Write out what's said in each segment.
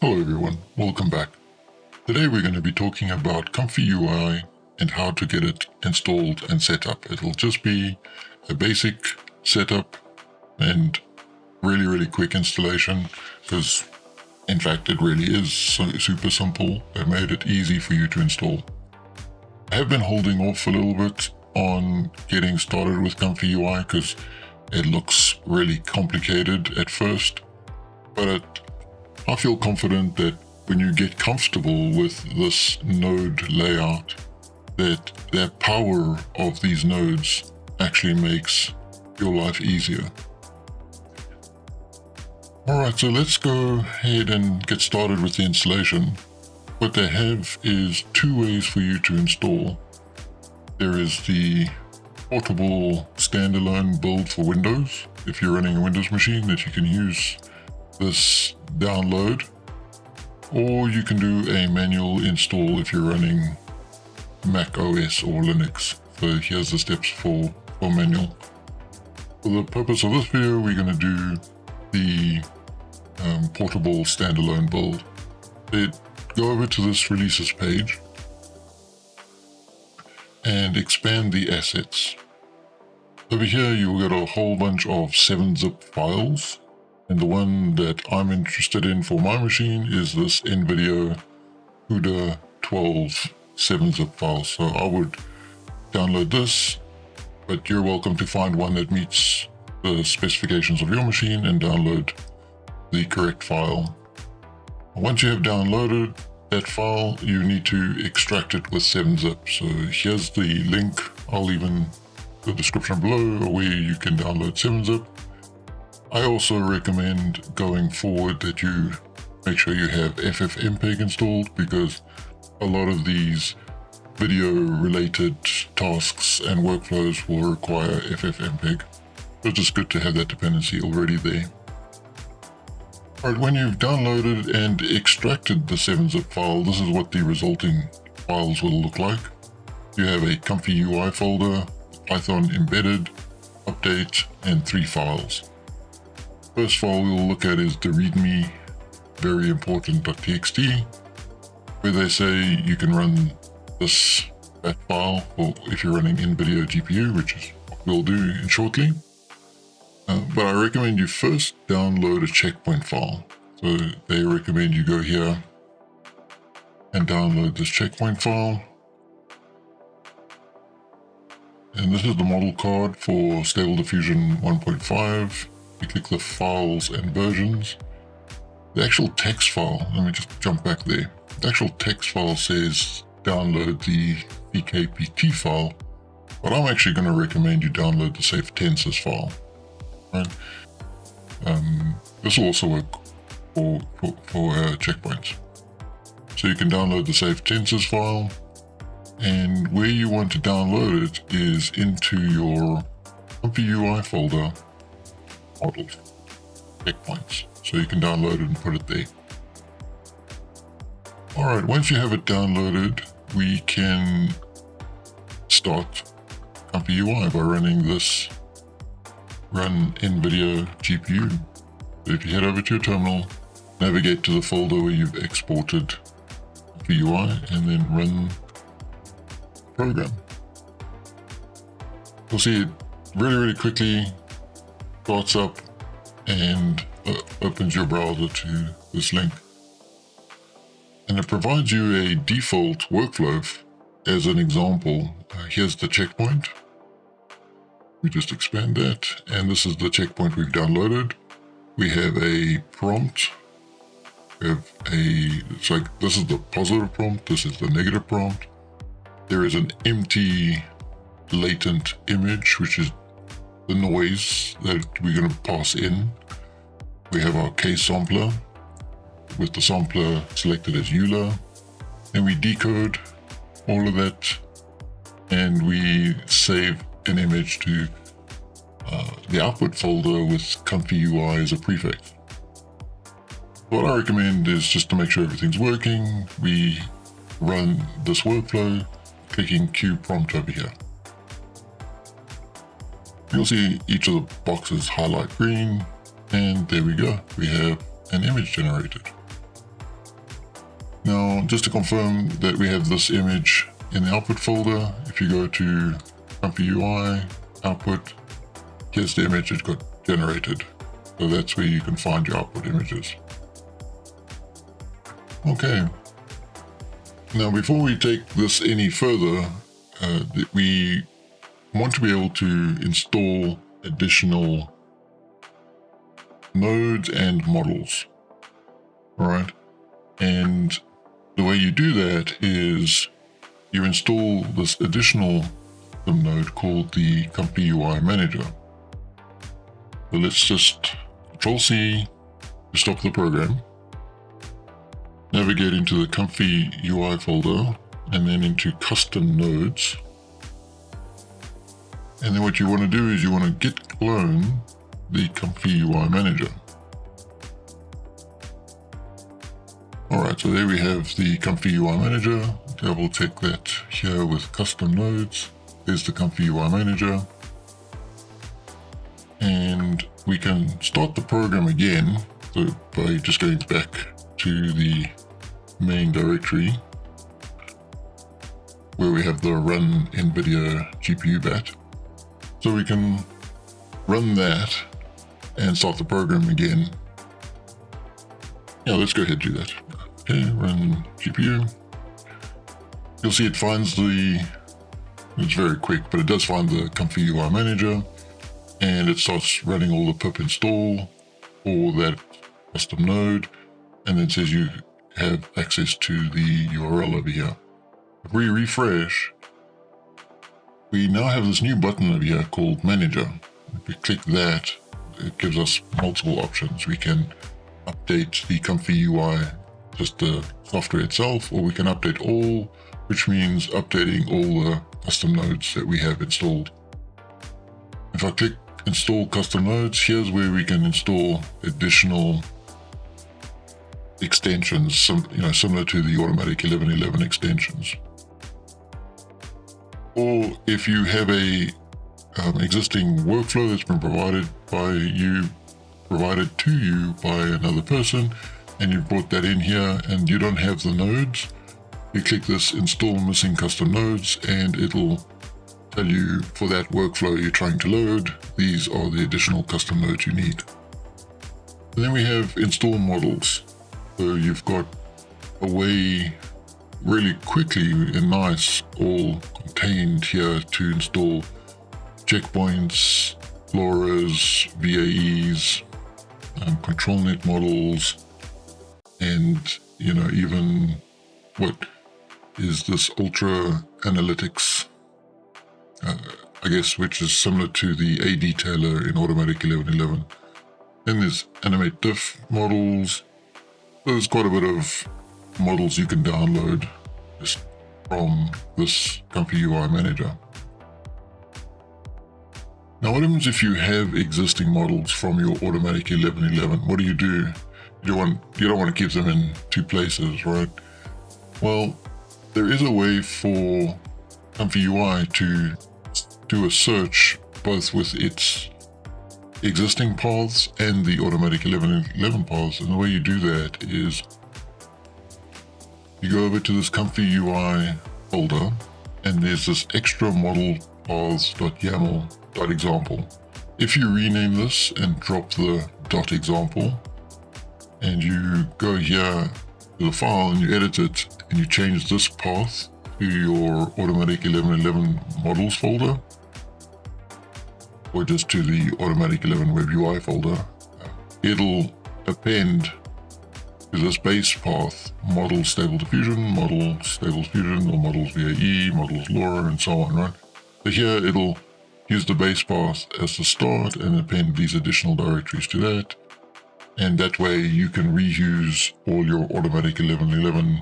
Hello everyone, welcome back. Today we're going to be talking about ComfyUI and how to get it installed and set up. It'll just be a basic setup and really quick installation because in fact it really is super simple. They made it easy for you to install. I have been holding off a little bit on getting started with ComfyUI because it looks really complicated at first, but I feel confident that when you get comfortable with this node layout, that the power of these nodes actually makes your life easier. Alright, so let's go ahead and get started with the installation. What they have is two ways for you to install. There is the portable standalone build for Windows, if you're running a Windows machine, that you can use this download, or you can do a manual install if you're running Mac OS or Linux. So here's the steps for manual. For the purpose of this video, we're going to do the portable standalone build. Go over to this releases page and expand the assets. Over here you'll get a whole bunch of 7-zip files, and the one that I'm interested in for my machine is this NVIDIA CUDA 12 7-zip file. So I would download this, but you're welcome to find one that meets the specifications of your machine and download the correct file. Once you have downloaded that file, you need to extract it with 7-zip. So here's the link, I'll leave in the description below, where you can download 7-zip. I also recommend going forward that you make sure you have FFmpeg installed, because a lot of these video related tasks and workflows will require FFmpeg. So it's just good to have that dependency already there. Alright, when you've downloaded and extracted the 7-zip file, this is what the resulting files will look like. You have a ComfyUI folder, Python embedded, update, and 3 files. First file we'll look at is the readme very important.txt, where they say you can run that file if you're running NVIDIA GPU, which is what we'll do shortly. But I recommend you first download a checkpoint file. So they recommend you go here and download this checkpoint file. And this is the model card for Stable Diffusion 1.5. You click the files and versions. The actual text file, let me just jump back there. The actual text file says download the CKPT file, but I'm actually going to recommend you download the safe tenses file. Right? This will also work for checkpoints. So you can download the safe tenses file, and where you want to download it is into your ComfyUI folder, models, checkpoints. So you can download it and put it there. Alright, once you have it downloaded, we can start ComfyUI by running this run NVIDIA GPU. So if you head over to your terminal, navigate to the folder where you've exported ComfyUI, and then run the program. You'll see it really quickly starts up and opens your browser to this link. And it provides you a default workflow. As an example, here's the checkpoint. We just expand that, and this is the checkpoint we've downloaded. We have a prompt. We have it's like, this is the positive prompt, this is the negative prompt. There is an empty latent image, which is the noise that we're going to pass in. We have our case sampler with the sampler selected as EULA, and we decode all of that, and we save an image to the output folder with ComfyUI as a prefix. What I recommend is, just to make sure everything's working, we run this workflow, clicking Q prompt over here. You'll see each of the boxes highlight green, and there we go, we have an image generated. Now, just to confirm that we have this image in the output folder, if you go to ComfyUI, output, here's the image it got generated. So that's where you can find your output images. Okay. Now, before we take this any further, we want to be able to install additional nodes and models. All right. And the way you do that is you install this additional custom node called the ComfyUI manager. So let's just Control-C to stop the program. Navigate into the ComfyUI folder and then into Custom Nodes. And then what you want to do is you want to git clone the ComfyUI manager. Alright, so there we have the ComfyUI manager. Double check that here with Custom Nodes. There's the ComfyUI manager. And we can start the program again, so by just going back to the main directory where we have the run NVIDIA GPU bat. So we can run that and start the program again. Yeah, let's go ahead and do that. Okay, run GPU. You'll see it finds it's very quick, but it does find the ComfyUI manager, and it starts running all the pip install for that custom node, and then says you have access to the URL over here. If we refresh, we now have this new button over here called Manager. If we click that, it gives us multiple options. We can update the ComfyUI, just the software itself, or we can update all, which means updating all the custom nodes that we have installed. If I click Install Custom Nodes, here's where we can install additional extensions, similar to the automatic 1111 extensions. Or if you have a existing workflow that's been provided to you by another person, and you brought that in here and you don't have the nodes, you click this Install Missing Custom Nodes and it'll tell you for that workflow you're trying to load, these are the additional custom nodes you need. And then we have Install Models. So you've got a way really quickly and nice, all contained here, to install checkpoints, LoRa's, VAEs, control net models, and even what is this ultra analytics, I guess, which is similar to the A detailer in automatic 1111. Then there's animate diff models. There's quite a bit of models you can download just from this ComfyUI manager. Now, what happens if you have existing models from your automatic 1111? What do? You don't want to keep them in two places, right? Well, there is a way for ComfyUI to do a search both with its existing paths and the automatic 1111 paths, and the way you do that is you go over to this ComfyUI folder, and there's this extra model paths.yaml.example. If you rename this and drop the .example, and you go here to the file and you edit it and you change this path to your automatic 1111 models folder, or just to the automatic 11 web UI folder, it'll append to this base path models stable diffusion, models stable diffusion, or models VAE, models LoRa, and so on, right? So here it'll use the base path as the start and append these additional directories to that. And that way you can reuse all your automatic 1111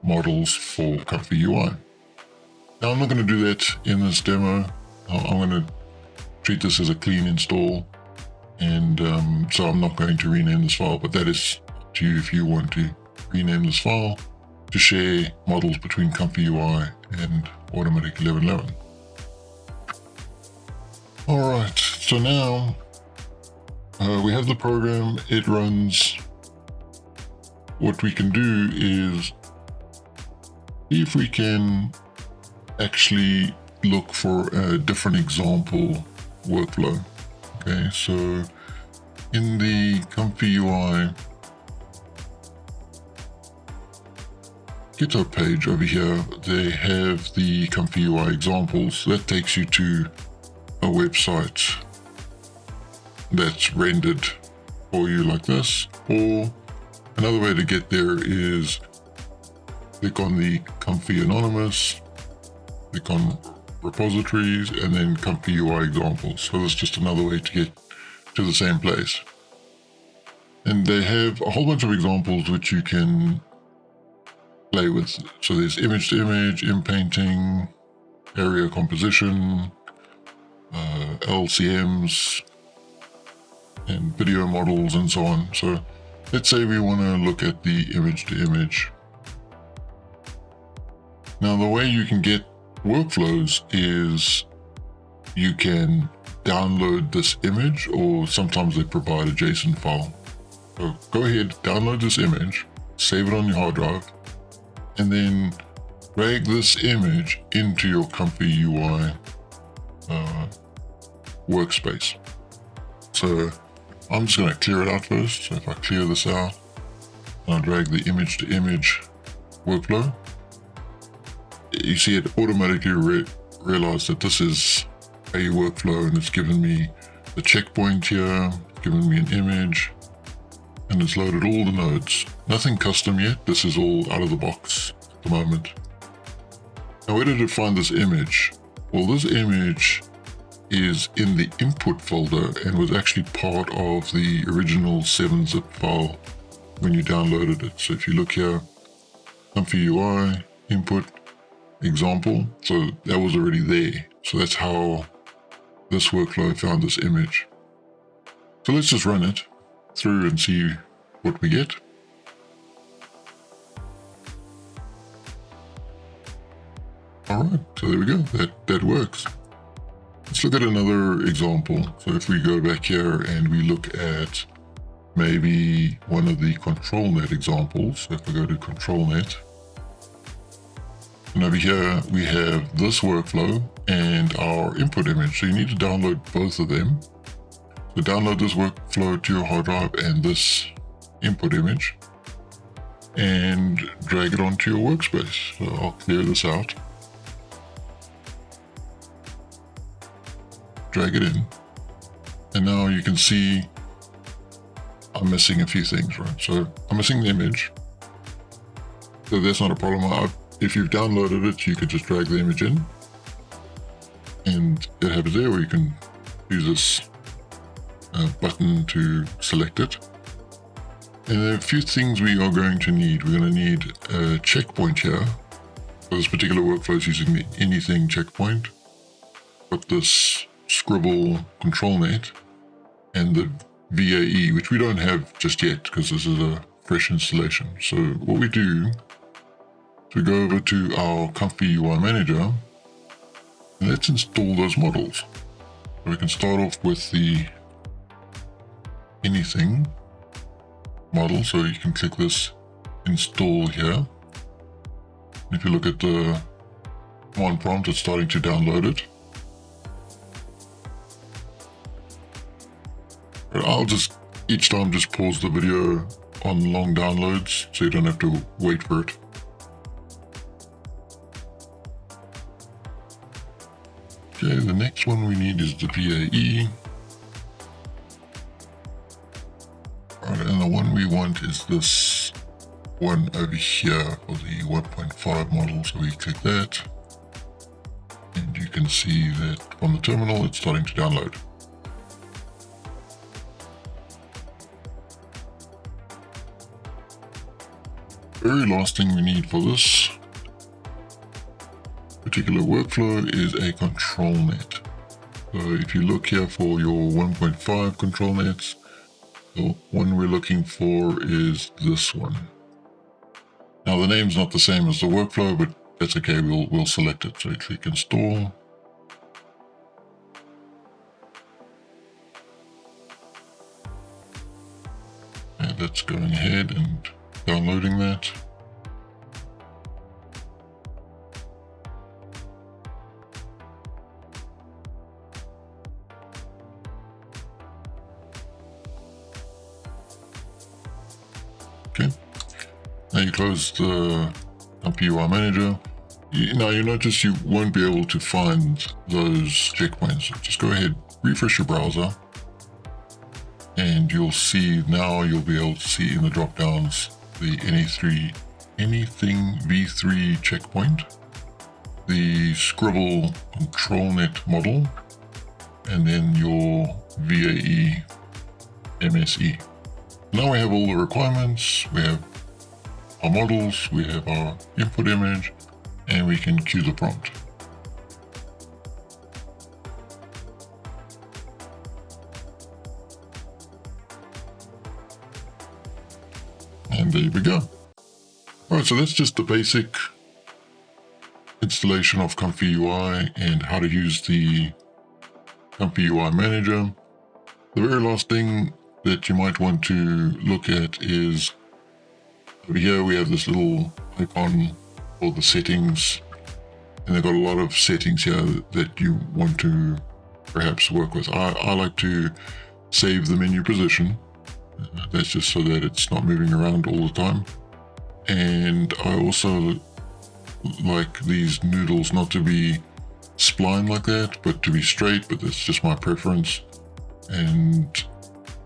models for ComfyUI. Now, I'm not going to do that in this demo. I'm going to treat this as a clean install, and so I'm not going to rename this file, but that is up to you if you want to rename this file to share models between ComfyUI and automatic 1111. Alright, so now we have the program, it runs. What we can do is see if we can actually look for a different example workflow. Okay, so in the ComfyUI GitHub page over here, they have the ComfyUI examples. That takes you to a website that's rendered for you like this. Or another way to get there is click on the Comfy Anonymous, click on repositories, and then ComfyUI examples. So that's just another way to get to the same place. And they have a whole bunch of examples which you can play with. So there's image to image, inpainting, area composition, LCMs, and video models, and so on. So let's say we want to look at the image to image. Now the way you can get workflows is you can download this image, or sometimes they provide a JSON file. So go ahead, download this image, save it on your hard drive, and then drag this image into your ComfyUI workspace. So I'm just going to clear it out first. So if I clear this out, I'll drag the image to image workflow. You see it automatically realize that this is a workflow, and it's given me the checkpoint here, given me an image, and it's loaded all the nodes. Nothing custom yet. This is all out of the box at the moment. Now, where did it find this image? Well, this image is in the input folder and was actually part of the original 7-zip file when you downloaded it. So if you look here, ComfyUI, input, example, so that was already there. So that's how this workflow found this image. So let's just run it through and see what we get. All right, so there we go, that works. Let's look at another example. So if we go back here and we look at maybe one of the ControlNet examples, so if we go to ControlNet, and over here we have this workflow and our input image. So you need to download both of them. So download this workflow to your hard drive and this input image, and drag it onto your workspace. So I'll clear this out, drag it in, and now you can see I'm missing a few things, right? So I'm missing the image, so that's not a problem. If you've downloaded it, you could just drag the image in and it happens there, or you can use this button to select it. And there are a few things we are going to need. We're going to need a checkpoint here. For this particular workflow is using the anything checkpoint. Got this scribble ControlNet and the VAE, which we don't have just yet because this is a fresh installation. So what we do, we go over to our ComfyUI manager and let's install those models. So we can start off with the anything model. So you can click this install here. If you look at the command prompt, it's starting to download it. But I'll just each time just pause the video on long downloads so you don't have to wait for it. Okay, the next one we need is the VAE. Right, and the one we want is this one over here for the 1.5 model. So we click that, and you can see that on the terminal it's starting to download. Very last thing we need for this particular workflow is a ControlNet. So if you look here for your 1.5 ControlNets, the one we're looking for is this one. Now the name's not the same as the workflow, but that's okay, we'll select it. So click install. And that's going ahead and downloading that. Now you close the ComfyUI manager. Now you notice you won't be able to find those checkpoints. So just go ahead, refresh your browser, and you'll see now you'll be able to see in the drop downs the anything v3 checkpoint, the Scribble ControlNet model, and then your VAE MSE. Now we have all the requirements. We have our models, we have our input image, and we can queue the prompt. And there we go. Alright, so that's just the basic installation of ComfyUI and how to use the ComfyUI manager. The very last thing that you might want to look at is over here we have this little icon for the settings, and they've got a lot of settings here that you want to perhaps work with. I like to save the menu position. That's just so that it's not moving around all the time. And I also like these noodles not to be spline like that, but to be straight, but that's just my preference. And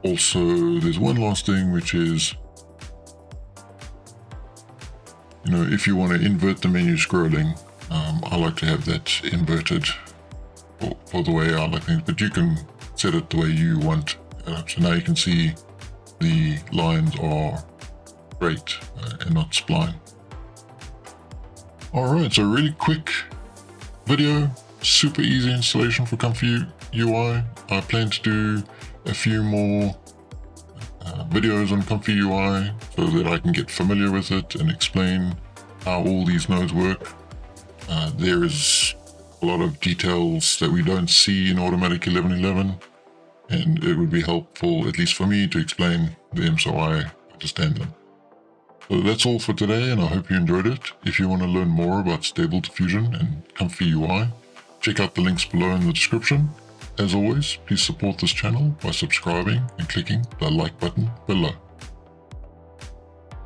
also there's one last thing, which is, you know, if you want to invert the menu scrolling, I like to have that inverted for the way I like things, but you can set it the way you want. So now you can see the lines are straight and not spline. Alright, so really quick video, super easy installation for ComfyUI. I plan to do a few more videos on ComfyUI so that I can get familiar with it and explain how all these nodes work. There is a lot of details that we don't see in Automatic 11.11, and it would be helpful, at least for me, to explain them so I understand them. So that's all for today, and I hope you enjoyed it. If you want to learn more about Stable Diffusion and ComfyUI, check out the links below in the description. As always, please support this channel by subscribing and clicking the like button below.